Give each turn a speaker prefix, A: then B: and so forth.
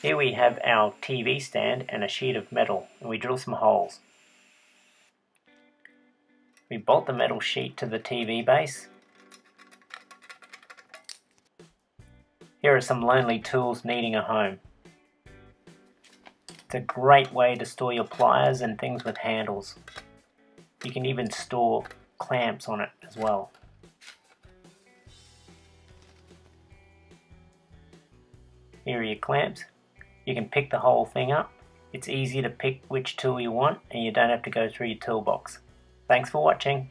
A: Here we have our TV stand and a sheet of metal, and we drill some holes. We bolt the metal sheet to the TV base. Here are some lonely tools needing a home. It's a great way to store your pliers and things with handles. You can even store clamps on it as well. Here are your clamps. You can pick the whole thing up. It's easy to pick which tool you want and you don't have to go through your toolbox. Thanks for watching.